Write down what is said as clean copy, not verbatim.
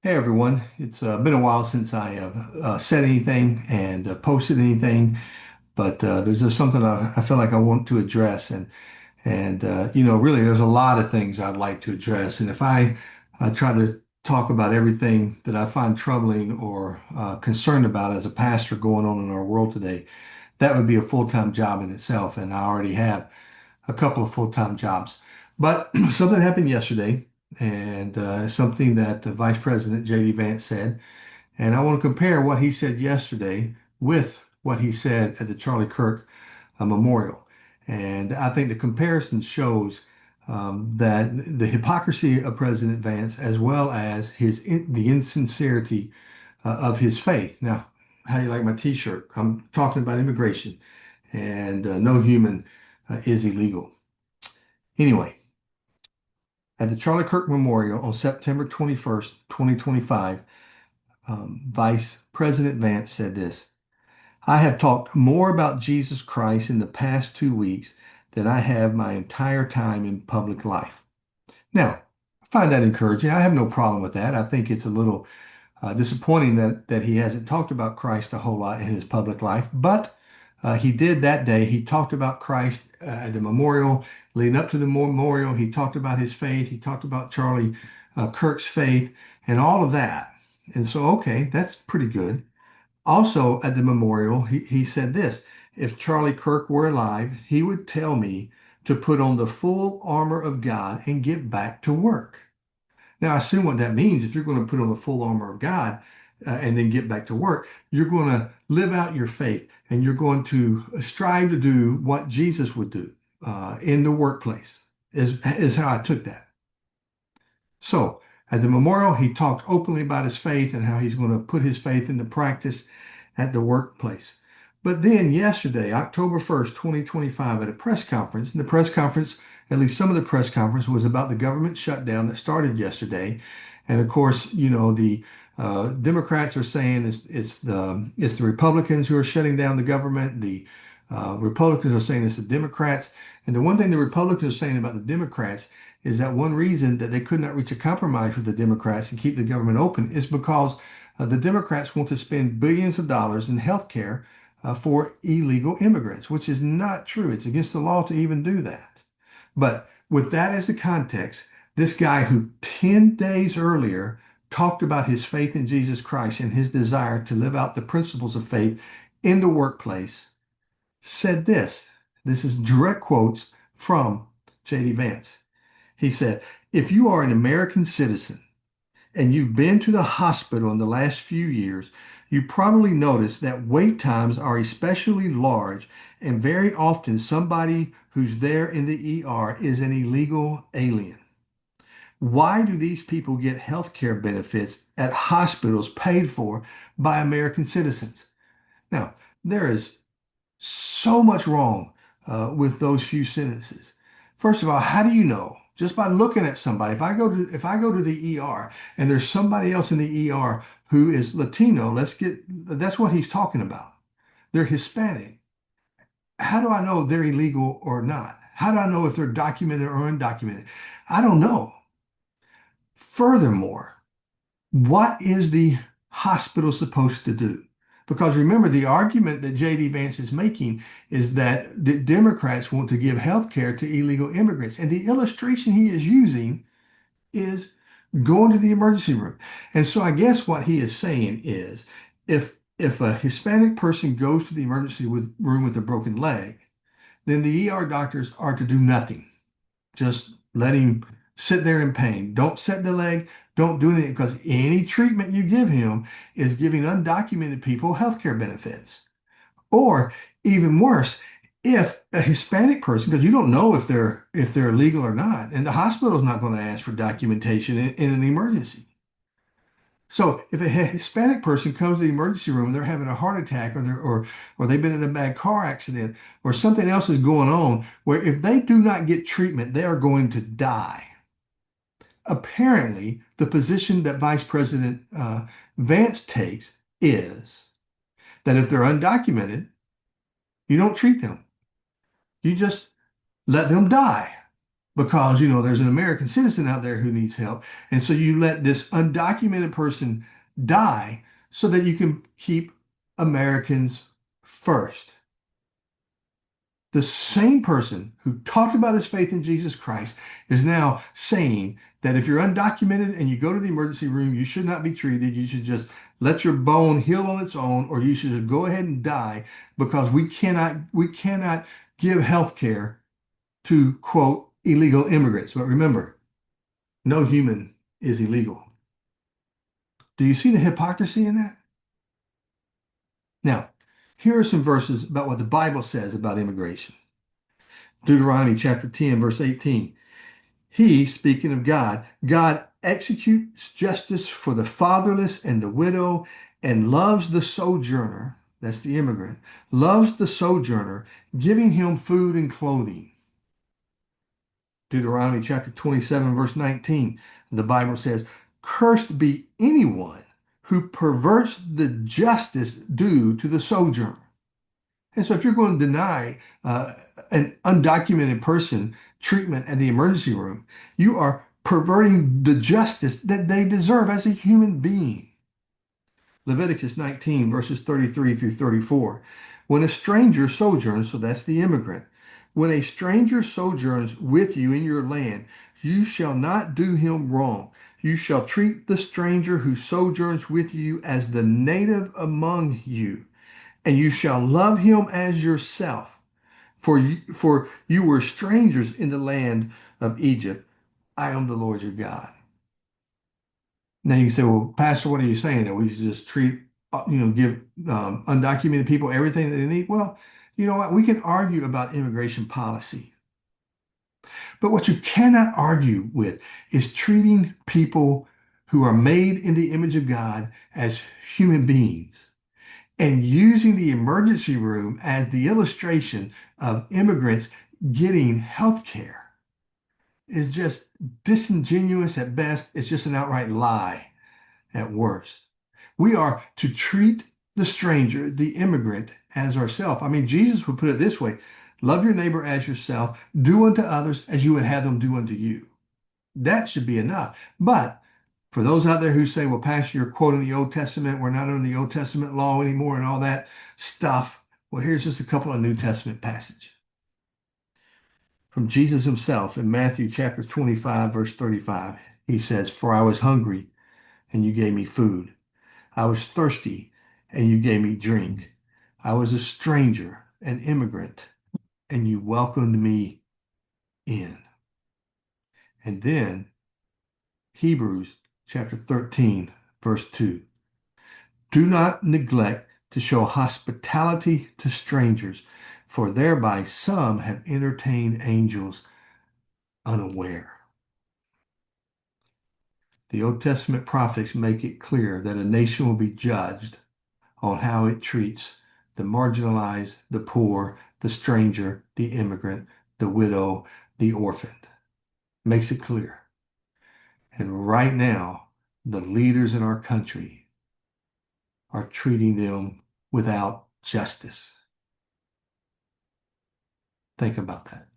Hey everyone, it's been a while since I have said anything and posted anything, but there's just something I feel like I want to address, and really, there's a lot of things I'd like to address, and if I try to talk about everything that I find troubling or concerned about as a pastor going on in our world today, that would be a full-time job in itself, and I already have a couple of full-time jobs. But something happened yesterday, and something that Vice President J.D. Vance said, and I want to compare what he said yesterday with what he said at the Charlie Kirk Memorial. And I think the comparison shows that the hypocrisy of President Vance, as well as the insincerity of his faith. Now, how do you like my T-shirt? I'm talking about immigration, and no human is illegal. Anyway, at the Charlie Kirk Memorial on September 21st, 2025, Vice President Vance said this: I have talked more about Jesus Christ in the past 2 weeks than I have my entire time in public life. Now, I find that encouraging. I have no problem with that. I think it's a little disappointing that he hasn't talked about Christ a whole lot in his public life, but he did that day. He talked about Christ at the memorial, leading up to the memorial. He talked about his faith. He talked about Charlie Kirk's faith and all of that. And so, okay, that's pretty good. Also, at the memorial, he said this: if Charlie Kirk were alive, he would tell me to put on the full armor of God and get back to work. Now, I assume what that means, if you're going to put on the full armor of God and then get back to work, you're going to live out your faith and you're going to strive to do what Jesus would do in the workplace, is how I took that. So, at the memorial, he talked openly about his faith and how he's going to put his faith into practice at the workplace. But then yesterday, October 1st, 2025, at a press conference, and the press conference, at least some of the press conference, was about the government shutdown that started yesterday. And of course, the Democrats are saying it's the Republicans who are shutting down the government. The Republicans are saying it's the Democrats. And the one thing the Republicans are saying about the Democrats is that one reason that they could not reach a compromise with the Democrats and keep the government open is because the Democrats want to spend billions of dollars in health care for illegal immigrants, which is not true. It's against the law to even do that. But with that as a context, this guy who 10 days earlier talked about his faith in Jesus Christ and his desire to live out the principles of faith in the workplace said this. This is direct quotes from J.D. Vance. He said, if you are an American citizen and you've been to the hospital in the last few years, you probably noticed that wait times are especially large, and very often somebody who's there in the ER is an illegal alien. Why do these people get health care benefits at hospitals paid for by American citizens? Now, there is so much wrong with those few sentences. First of all, how do you know? Just by looking at somebody. If I go to the ER and there's somebody else in the ER who is Latino, that's what he's talking about. They're Hispanic. How do I know they're illegal or not? How do I know if they're documented or undocumented? I don't know. Furthermore, what is the hospital supposed to do? Because remember, the argument that J.D. Vance is making is that the Democrats want to give health care to illegal immigrants. And the illustration he is using is going to the emergency room. And so I guess what he is saying is if a Hispanic person goes to the room with a broken leg, then the ER doctors are to do nothing. Just let him sit there in pain. Don't set the leg. Don't do anything because any treatment you give him is giving undocumented people healthcare benefits. Or even worse, if a Hispanic person, because you don't know if they're legal or not, and the hospital is not going to ask for documentation in an emergency. So if a Hispanic person comes to the emergency room, they're having a heart attack, or they've been in a bad car accident, or something else is going on, where if they do not get treatment, they are going to die. Apparently, the position that Vice President Vance takes is that if they're undocumented, you don't treat them. You just let them die. because, there's an American citizen out there who needs help. And so you let this undocumented person die so that you can keep Americans first. The same person who talked about his faith in Jesus Christ is now saying that if you're undocumented and you go to the emergency room, you should not be treated. You should just let your bone heal on its own, or you should just go ahead and die because we cannot give health care to quote illegal immigrants. But remember, no human is illegal. Do you see the hypocrisy in that? Now, here are some verses about what the Bible says about immigration. Deuteronomy chapter 10, verse 18. He, speaking of God, God executes justice for the fatherless and the widow and loves the sojourner, that's the immigrant, loves the sojourner, giving him food and clothing. Deuteronomy chapter 27, verse 19, the Bible says, cursed be anyone who perverts the justice due to the sojourner. And so if you're going to deny an undocumented person treatment at the emergency room, you are perverting the justice that they deserve as a human being. Leviticus 19, verses 33 through 34. When a stranger sojourns, so that's the immigrant, when a stranger sojourns with you in your land, you shall not do him wrong. You shall treat the stranger who sojourns with you as the native among you, and you shall love him as yourself. For you were strangers in the land of Egypt. I am the Lord your God. Now you say, well, Pastor, what are you saying? That we should just treat, give undocumented people everything that they need? Well, you know what? We can argue about immigration policy, but what you cannot argue with is treating people who are made in the image of God as human beings and using the emergency room as the illustration of immigrants getting health care is just disingenuous at best. It's just an outright lie at worst. We are to treat the stranger, the immigrant, as ourselves. I mean, Jesus would put it this way: love your neighbor as yourself, do unto others as you would have them do unto you. That should be enough. But for those out there who say, well, Pastor, you're quoting the Old Testament, we're not under the Old Testament law anymore and all that stuff. Well, here's just a couple of New Testament passages from Jesus himself in Matthew chapter 25, verse 35. He says, for I was hungry and you gave me food. I was thirsty and you gave me drink. I was a stranger, an immigrant, and you welcomed me in. And then Hebrews chapter 13, verse 2. Do not neglect to show hospitality to strangers, for thereby some have entertained angels unaware. The Old Testament prophets make it clear that a nation will be judged on how it treats the marginalized, the poor, the stranger, the immigrant, the widow, the orphan. Makes it clear. And right now, the leaders in our country are treating them without justice. Think about that.